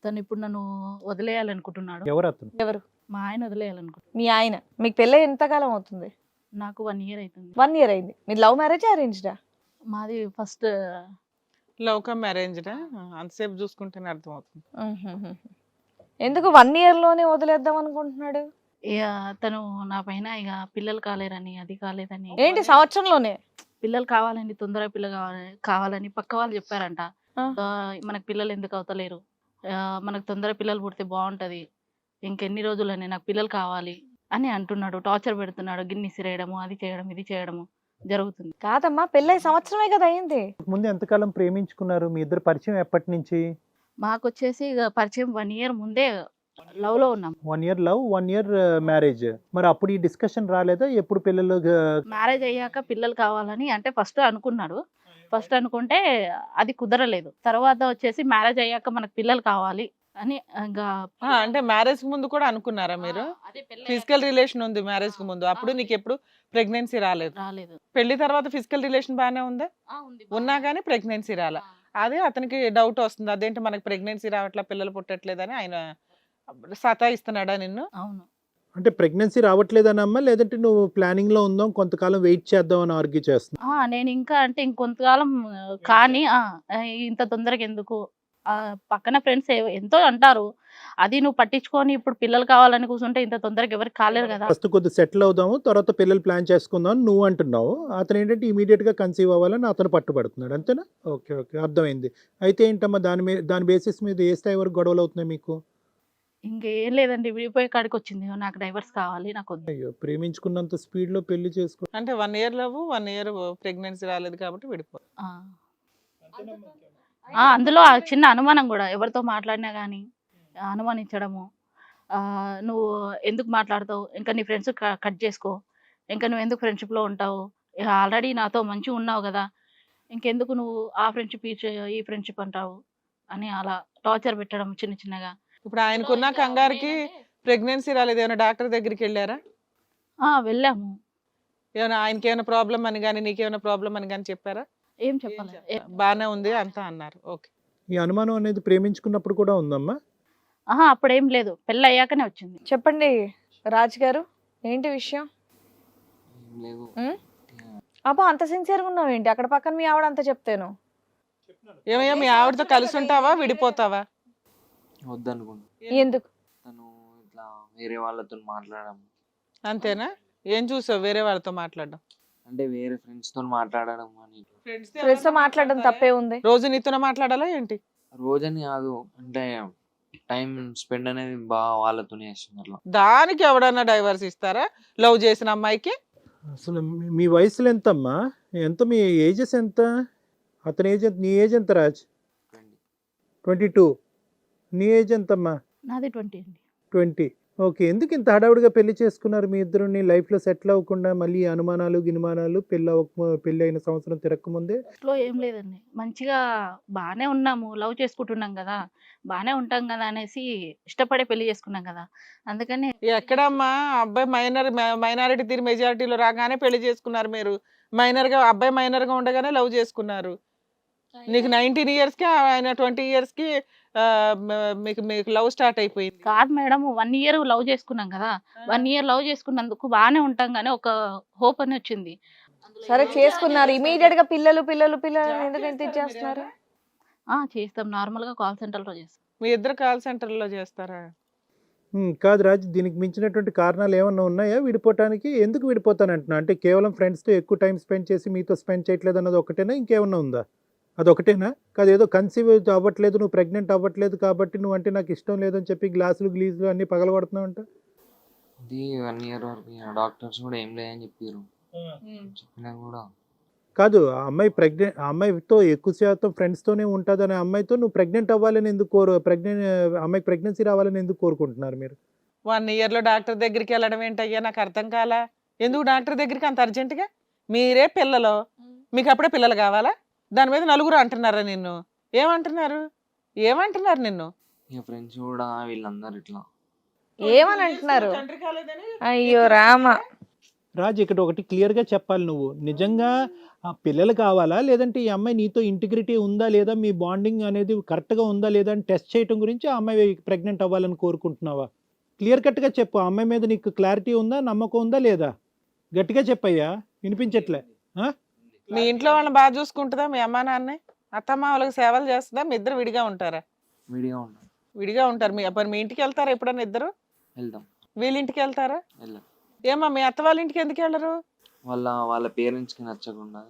తను ఇప్పుడు నన్ను వదిలేయాలనుకుంటున్నాడు. ఎవరు అతను? ఎవరు? మా ఆయన వదిలేయాలనుకుంటున్నాడు. మీ ఆయన. మీకు పెళ్ళి ఎంతకాలం అవుతుంది? నాకు 1 ఇయర్ అవుతుంది. 1 ఇయర్ అయింది. మీరు లవ్ మ్యారేజ్ అరేంజ్డా? మాది ఫస్ట్ లవ్ కమ్ అరేంజ్డా? అంతసేపు చూసుకుంటేనే అర్థమవుతుంది. ఎందుకు 1 ఇయర్ లోనే వదిలేద్దాం అనుకుంటున్నాడు? ఇక తను నా పైన ఇక పిల్లలు కాలేరని, అది కాలేదని, ఏంటి సంవత్సరంలోనే? పిల్లలు కావాలని, తొందరగా పిల్లలు కావాలని పక్క వాళ్ళు చెప్పారంట. ఆ. మనకు పిల్లలు ఎందుకు అవుతలేరు, మనకు తొందరగా పిల్లలు పుడితే బాగుంటది, ఇంకెన్ని రోజులని నాకు పిల్లలు కావాలి అని అంటున్నాడు. టార్చర్ పెడుతున్నాడు. గిన్నె సిరేయడము, అది చేయడం, ఇది చేయడము జరుగుతుంది. కాదమ్మా, పెళ్ళై సంవత్సరమే కదా అయింది. ముందు ఎంతకాలం ప్రేమించుకున్నారు? మీ ఇద్దరు పరిచయం ఎప్పటి నుంచి? మాకు వచ్చేసి ఇక పరిచయం 1 ఇయర్ ముందే లవ్ లో ఉన్నాం. 1 ఇయర్ లవ్, 1 ఇయర్ మ్యారేజ్. మరి అప్పుడు ఈ డిస్కషన్ రాలేదా? ఎప్పుడు పిల్లలు మ్యారేజ్ అయ్యాక పిల్లలు కావాలని అంటే ఫస్ట్ అనుకున్నాడు. ఫస్ట్ అనుకుంటే అది కుదరలేదు. తర్వాత వచ్చేసి మ్యారేజ్ అయ్యాక మనకు పిల్లలు కావాలి అని ఇంకా అంటే మ్యారేజ్ ముందు కూడా అనుకున్నారా మీరు? ఫిజికల్ రిలేషన్ ఉంది మ్యారేజ్ కు ముందు, అప్పుడు నీకు ఎప్పుడు ప్రెగ్నెన్సీ రాలేదు. రాలేదు. పెళ్లి తర్వాత ఫిజికల్ రిలేషన్ బాగానే ఉందా? ఉంది. ఉన్నా కానీ ప్రెగ్నెన్సీ రాలా. అదే అతనికి డౌట్ వస్తుంది, అదేంటి మనకి ప్రెగ్నెన్సీ రావట్లా, పిల్లలు పుట్టట్లేదని ఆయన సతాయిస్తున్నాడా నిన్ను? అవును. అంటే ప్రెగ్నెన్సీ రావట్లేదనమ్మా, లేదంటే నువ్వు ప్లానింగ్ లో ఉందాం, కొంతకాలం వెయిట్ చేద్దాం అని ఆర్గ్యూ చేస్తున్నా? నేను ఇంకా అంటే ఇంకొంతకాలం కానీ ఇంత తొందరగా ఎందుకు, పక్కన ఫ్రెండ్స్ ఎంతో అంటారు, అది నువ్వు పట్టించుకొని ఇప్పుడు పిల్లలు కావాలని కూర్చుంటే ఇంత తొందరగా ఎవరికి కాలేరు కదా. ఫస్ట్ కొద్దిగా సెటిల్ అవుదాము, తర్వాత పిల్లలు ప్లాన్ చేసుకుందాం అని నువ్వు అంటున్నావు. అతను ఏంటంటే ఇమీడియట్ గా కన్సీవ్ అవ్వాలని అతను పట్టుబడుతున్నాడు, అంతేనా? ఓకే ఓకే, అర్థమైంది. అయితే ఏంటమ్మా, దాని బేసిస్ మీద ఏ స్థాయి వరకు గొడవలు అవుతున్నాయి మీకు? ఇంకేం లేదండి, విడిపోయే కాడికి వచ్చింది. నాకు డైవర్స్ కావాలి, నాకు వద్దు. అయ్యో, ప్రేమించుకున్నంత స్పీడ్ లో పెళ్లి చేసుకో. అంటే 1 ఇయర్ లవ్, 1 ఇయర్ ప్రెగ్నెన్సీ రాలేదు కాబట్టి విడిపో. అందులో ఆ చిన్న అనుమానం కూడా, ఎవరితో మాట్లాడినా కానీ అనుమానించడము. నువ్వు ఎందుకు మాట్లాడతావు, ఇంకా నీ ఫ్రెండ్స్ కట్ చేసుకో, ఇంకా నువ్వు ఎందుకు ఫ్రెండ్షిప్లో ఉంటావు, ఆల్రెడీ నాతో మంచిగా ఉన్నావు కదా, ఇంకెందుకు నువ్వు ఆ ఫ్రెండ్షిప్ ఈ ఫ్రెండ్షిప్ అంటావు అని అలా టార్చర్ పెట్టడం చిన్న చిన్నగా. ఇప్పుడు ఆయనకున్న కంగారుకి ప్రెగ్నెన్సీ రాలేదు, ఏమైనా డాక్టర్ దగ్గరికి వెళ్ళారా? వెళ్ళాము. ఏమైనా ఆయనకి ఏమైనా ప్రాబ్లం అని కానీ నీకేమైనా ప్రాబ్లం అని కానీ చెప్పారా? ఏం చెప్పాలి, బానే ఉంది అంతా అన్నారు. ఓకే. ఈ అనుమానం అనేది ప్రేమించుకున్నప్పుడు కూడా ఉందమ్మా? అప్పుడేం లేదు, పెళ్ళి అయ్యాకనే వచ్చింది. చెప్పండి రాజ్ గారు, ఏంటి విషయం? అబ్బా, అంత సిన్సియర్గా ఉన్నావు ఏంటి? అక్కడ పక్కన మీ ఆవిడ అంతా చెప్తాను. ఏమయ్యా, మీ ఆవిడతో కలిసి ఉంటావా, విడిపోతావా? వద్దనుకుంటా. ఎందుకు? తను ఇట్లా వేరే వాళ్ళతో మాట్లాడడం. అంతేనా? ఏం చూసావు వేరే వాళ్ళతో మాట్లాడడం? అంటే వేరే ఫ్రెండ్స్ తో మాట్లాడడం అని. ఫ్రెండ్స్ తో మాట్లాడడం తప్పే ఉంది. రోజు నీతోనే మాట్లాడాలా ఏంటి? రోజని కాదు, అంటే టైం స్పెండ్ అనేది బాగా వాళ్ళతోనే చేస్తుంది అట్లా. దానికి ఎవడన్నా డైవర్స్ ఇస్తారా లవ్ చేసిన అమ్మాయికి? అసలు మీ వయసులో ఎంతమ్మా? ఎంత మీ ఏజెస్ ఎంత? అతని ఏజ్ ఎంత? నీ ఏజ్ ఎంత రాజ్? 22. నీ ఏజ్ ఎంతమ్మా? నాది 20 అండి. 20. ఓకే. ఎందుకు ఇంత హడావుడిగా పెళ్లి చేసుకున్నారు మీ ఇద్దరుని? లైఫ్లో సెటిల్ అవ్వకుండా మళ్ళీ అనుమానాలు గినుమానాలు, పెళ్ళి అయిన సంవత్సరం తిరగకముందే? ఇంట్లో ఏం లేదండి, మంచిగా బాగానే ఉన్నాము, లవ్ చేసుకుంటున్నాం కదా, బాగానే ఉంటాం కదా అనేసి ఇష్టపడే పెళ్లి చేసుకున్నాం కదా, అందుకని. ఎక్కడమ్మా అబ్బాయి మైనారిటీ తీరు మెజారిటీలో రాగానే పెళ్లి చేసుకున్నారు మీరు. అబ్బాయి మైనర్ గా ఉండగానే లవ్ చేసుకున్నారు. నీకు 19 years కి ఆయన 20 years కి మీకు లవ్ స్టార్ట్ అయిపోయింది. కాదు మేడం, 1 year లవ్ చేసుకున్నాం కదా, 1 year లవ్ చేసుకున్నందుకు బాగానే ఉంటాం కానీ ఒక హోప్ అని వచ్చింది. సరే చేసుకున్నారు, ఇమీడియట్ గా పిల్లలు పిల్లలు పిల్లలు ఎందుకు చేస్తున్నారు? చేస్తాం, నార్మల్ గా కాల్ సెంటర్ లో చేస్తాం. మీ ఇద్దరు కాల్ సెంటర్ లో చేస్తారా? కాదు రాజ్, దీనికి మించినటువంటి కారణాలు ఏమన్నా ఉన్నాయా విడిపోవటానికి? ఎందుకు విడిపోతానంటున్నా అంటే కేవలం ఫ్రెండ్స్తో ఎక్కువ టైం స్పెండ్ చేసి మీతో స్పెండ్ చేయట్లేదు అన్నది ఒకటేనా, ఇంకేమన్నా ఉందా? అదొకటేనా? కాదు, ఏదో కన్సీవ్ అవ్వట్లేదు, నువ్వు ప్రెగ్నెంట్ అవ్వట్లేదు కాబట్టి నువ్వు అంటే నాకు ఇష్టం లేదని చెప్పి గ్లాసులు గ్లీజులు అన్ని పగలగొడుతున్నావు అంట. ఇది 1 year వరకు డాక్టర్స్ కూడా ఏం లేదని చెప్పారు. చెప్పినా కూడా కాదు, ఆ అమ్మాయితో ఎక్కువ శాతం ఫ్రెండ్స్తోనే ఉంటుంది అనే అమ్మాయితో నువ్వు ప్రెగ్నెంట్ అవ్వాలని ఎందుకు అమ్మాయికి ప్రెగ్నెన్సీ రావాలని ఎందుకు కోరుకుంటున్నారు మీరు? 1 year లో డాక్టర్ దగ్గరికి వెళ్ళడం ఏంటయ్యా, నాకు అర్థం కాలా. ఎందుకు డాక్టర్ దగ్గరికి అంత అర్జెంటుగా? మీరే పిల్లలు, మీకు అప్పుడే పిల్లలు కావాలా? దాని మీద నలుగురు అంటున్నారా నిన్ను? ఏమంటున్నారు నిన్ను? ఇక ఫ్రెండ్స్ కూడా వీళ్ళందరూ ఇట్లా ఏమని అంటున్నారు? అయ్యో రామ, రాజు ఇక్కడ ఒకటి క్లియర్గా చెప్పాలి, నువ్వు నిజంగా ఆ పిల్లలు కావాలా, లేదంటే ఈ అమ్మాయి నీతో ఇంటిగ్రిటీ ఉందా లేదా, మీ బాండింగ్ అనేది కరెక్ట్గా ఉందా లేదా అని టెస్ట్ చేయడం గురించి ఆ అమ్మాయి ప్రెగ్నెంట్ అవ్వాలని కోరుకుంటున్నావా? క్లియర్ కట్గా చెప్పు, ఆ అమ్మాయి మీద నీకు క్లారిటీ ఉందా, నమ్మకం ఉందా లేదా? గట్టిగా చెప్పయ్యా, వినిపించట్లే. మీ ఇంట్లో వాళ్ళని బాగా చూసుకుంటుందా మీ అమ్మా నాన్నే? అత్తమ్మ వాళ్ళకి సేవలు చేస్తుందా? మీ ఇద్దరు విడిగా ఉంటారా? విడిగా ఉంటాం. విడిగా ఉంటారు. మీ ఇంటికి వెళ్తారా ఎప్పుడన్నా ఇద్దరు? వెళ్దాం. వీళ్ళ ఇంటికి వెళ్తారా? వెళ్ళాం. ఏమా మీ అత్త వాళ్ళ ఇంటికి ఎందుకు వెళ్ళరు? వాళ్ళ పేరెంట్స్ కి నచ్చకుండా.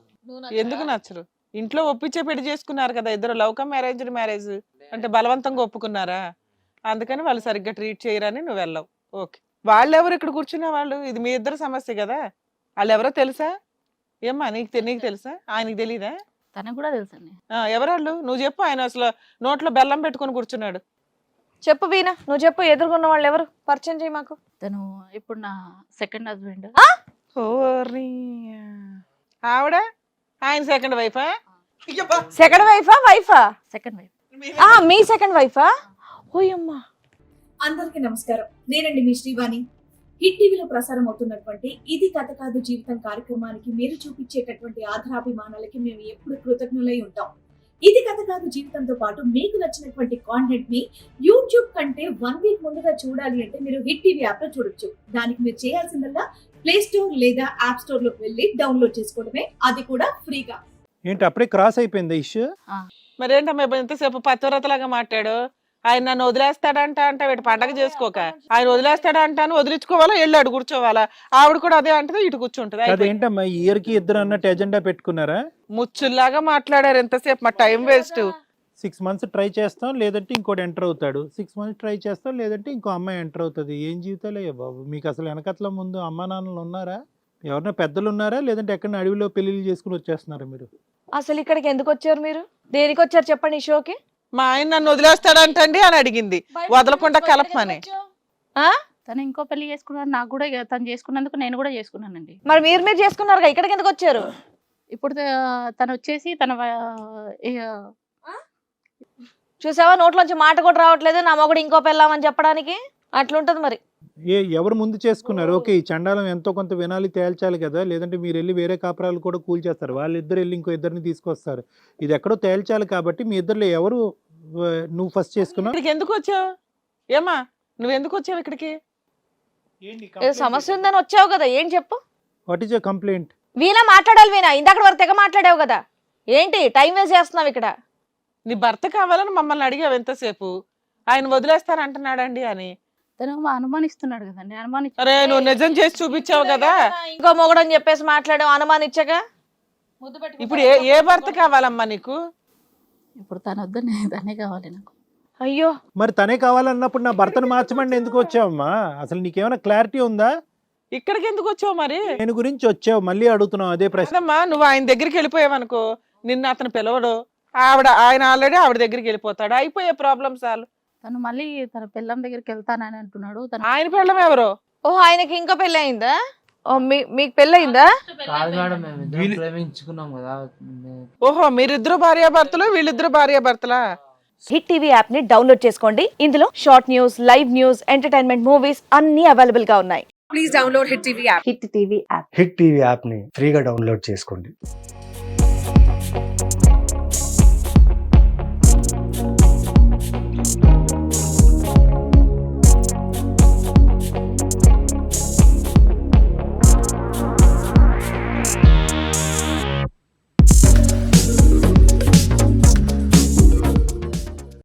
ఎందుకు నచ్చరు? ఇంట్లో ఒప్పించే పెళ్లి చేసుకున్నారు కదా ఇద్దరు, లవ్ కమ్ మ్యారేజ్ అంటే బలవంతంగా ఒప్పుకున్నారా? అందుకని వాళ్ళు సరిగ్గా ట్రీట్ చేయరని నువ్వు వెళ్ళవు. ఓకే, వాళ్ళు ఎవరు ఇక్కడ కూర్చున్న వాళ్ళు? ఇది మీ ఇద్దరు సమస్య కదా. వాళ్ళు ఎవరో తెలుసా? ఏమ్మా నీకు తెలుసా? ఆయనకి తెలీదా? తనకు కూడా తెలుసండి. ఎవరాళ్ళు? నువ్వు చెప్పు. ఆయన అసలు నోట్లో బెల్లం పెట్టుకొని కూర్చున్నాడు. చెప్పు వీణా, నువ్వు చెప్పు, ఎదుర్కొన్న వాళ్ళు ఎవరు, పరిచయం చేయి మాకు. తను ఇప్పుడు నా సెకండ్ హస్బెండ్. ఆవిడ ఆయన సెకండ్ వైఫా? సెకండ్ వైఫా? Second wife. మీ సెకండ్ వైఫా? ఓయమ్మా. అందరికీ నమస్కారం. నేనండి మీ శ్రీవాణి. హిట్ టీవీలో ప్రసారం అవుతున్నటువంటి ఇది కథ కాదు జీవితం కార్యక్రమానికి మీరు చూపించేటటువంటి ఆధారాభిమానాలకి మేము ఎప్పుడు కృతజ్ఞులై ఉంటాం. ఇది కథ కాదు జీవితంతో పాటు మీకు నచ్చినటువంటి కాంటెంట్ ని యూట్యూబ్ కంటే 1 వీక్ ముందుగా చూడాలి అంటే మీరు హిట్ టీవీ యాప్ లో చూడొచ్చు. దానికి మీరు చేయాల్సిందల్లా ప్లే స్టోర్ లేదా యాప్ స్టోర్ లోకి వెళ్ళి డౌన్లోడ్ చేసుకోవడమే, అది కూడా ఫ్రీగా. ఏంటి అప్పుడే క్రాస్ అయిపోయింది ఇష్యూ? మరేంటమ్మా ఎంతసేపు పతివ్రతలాగా మాట్లాడు? ఆయన నన్ను వదిలేస్తాడంట వీటి పండగ చేసుకోక, ఆయన వదిలేస్తాడంటాను వదిలించుకోవాలా, వెళ్ళాడు కూర్చోవాలా? ఆవిడ కూడా అదే అంటే ఇటు కూర్చుంటది. అదేంటమ్మా ఇయర్ కి ఇద్దరు అన్నట్టు ఎజెండా పెట్టుకున్నారా? ముచ్చుల్లాగా మాట్లాడారు ఎంతసేపు, మా టైం వేస్ట్. 6 months ట్రై చేస్తాం, లేదంటే ఇంకోటి ఎంటర్ అవుతాడు. 6 months ట్రై చేస్తాం, లేదంటే ఇంకో అమ్మాయి ఎంటర్ అవుతుంది. ఏం జీవితాలే బాబు మీకు. అసలు వెనకట్ల ముందు అమ్మా నాన్నలు ఉన్నారా? ఎవరైనా పెద్దలు ఉన్నారా? లేదంటే ఎక్కడ అడవిలో పెళ్లిళ్ళు చేసుకుని వచ్చేస్తున్నారా మీరు? అసలు ఇక్కడికి ఎందుకు వచ్చారు మీరు? దేనికి వచ్చారు చెప్పండి ఈ షోకి? మా ఆయన నన్ను వదిలేస్తాడంటండి అని అడిగింది, వదలకుండా కలపమని. తను ఇంకో పెళ్లి చేసుకున్నాను, నాకు కూడా తను చేసుకున్నందుకు నేను కూడా చేసుకున్నానండి. మరి మీరు చేసుకున్నారు, ఇక్కడికి ఎందుకు వచ్చారు? ఇప్పుడు తను వచ్చేసి చూసావా, నోట్లోంచి మాట కూడా రావట్లేదు, నా మొగుడు ఇంకో పెళ్ళామని చెప్పడానికి. అట్లుంటది మరి. ఎవరు ముందు చేసుకున్నారు? ఓకే, ఈ చండాలం ఎంతో కొంత వినాలి, తేల్చాలి కదా. లేదంటే మీరు వెళ్ళి వేరే కాపురాలు కూడా కూల్చేస్తారు, వాళ్ళిద్దరు వెళ్ళి ఇంకో ఇద్దరిని తీసుకొస్తారు. ఇది ఎక్కడో తేల్చాలి కాబట్టి మీ ఇద్దరులో ఎవరు నువ్వు ఫస్ట్ చేసుకున్నావు? ఇక్కడికి ఎందుకు వచ్చావు? ఏమా నువ్వు ఎందుకు వచ్చావు ఇక్కడికి? ఏదో సమస్య ఉందని వచ్చావు కదా, ఏం చెప్పు. What is your complaint? Veena మాట్లాడాలి. వీణా ఇందాక వరకు తెగ మాట్లాడావు కదా, ఏంటి టైం వేస్ట్ చేస్తున్నావు ఇక్కడ? నీ భర్త కావాలని మమ్మల్ని అడిగావు ఎంతసేపు, ఆయన వదిలేస్తానంటున్నాడండి అని. తను అనుమానిస్తున్నాడు కదండి. అరే నువ్వు నిజం చేసి చూపించావు కదా. ఇంకో మొగుడు అని చెప్పేసి మాట్లాడావు అనుమానిచ్చగా. ఇప్పుడు ఏ భర్త కావాలమ్మా నీకు? ఇప్పుడు తను వద్దు, తనే కావాలి నాకు. అయ్యో, మరి తనే కావాలన్నప్పుడు నా భర్తను మార్చమండి ఎందుకు వచ్చావమ్మా? అసలు నీకేమైనా క్లారిటీ ఉందా? ఇక్కడికి ఎందుకు వచ్చావు మరి? నేను గురించి వచ్చావు, మళ్ళీ అడుగుతున్నావు అదే ప్రశ్న. అమ్మా నువ్వు ఆయన దగ్గరికి వెళ్ళిపోయావు అనుకో, నిన్ను అతను పిలవడు, ఆయన ఆల్రెడీ ఆవిడ దగ్గరికి వెళ్ళిపోతాడు, అయిపోయే ప్రాబ్లమ్ చాలు. తను మళ్ళీ తన పిల్లం దగ్గరికి వెళ్తానని అంటున్నాడు. ఆయన పిల్లం ఎవరు? ఓహో, ఆయనకి ఇంకా పెళ్ళి అయిందా? మీకు పెళ్ళి అయిందా? ప్రేమించుకున్నాం కదా. ఓహో, మీరిద్దరు భార్యాభర్తలు, వీళ్ళిద్దరు భార్యాభర్తలా? హిట్ టీవీ యాప్ ని డౌన్లోడ్ చేసుకోండి. ఇందులో short news, live news, entertainment movies అన్ని అవైలబుల్ గా ఉన్నాయి. Please download hit TV app. Hit TV app. Hit TV యాప్ని ఫ్రీగా డౌన్లోడ్ చేసుకోండి.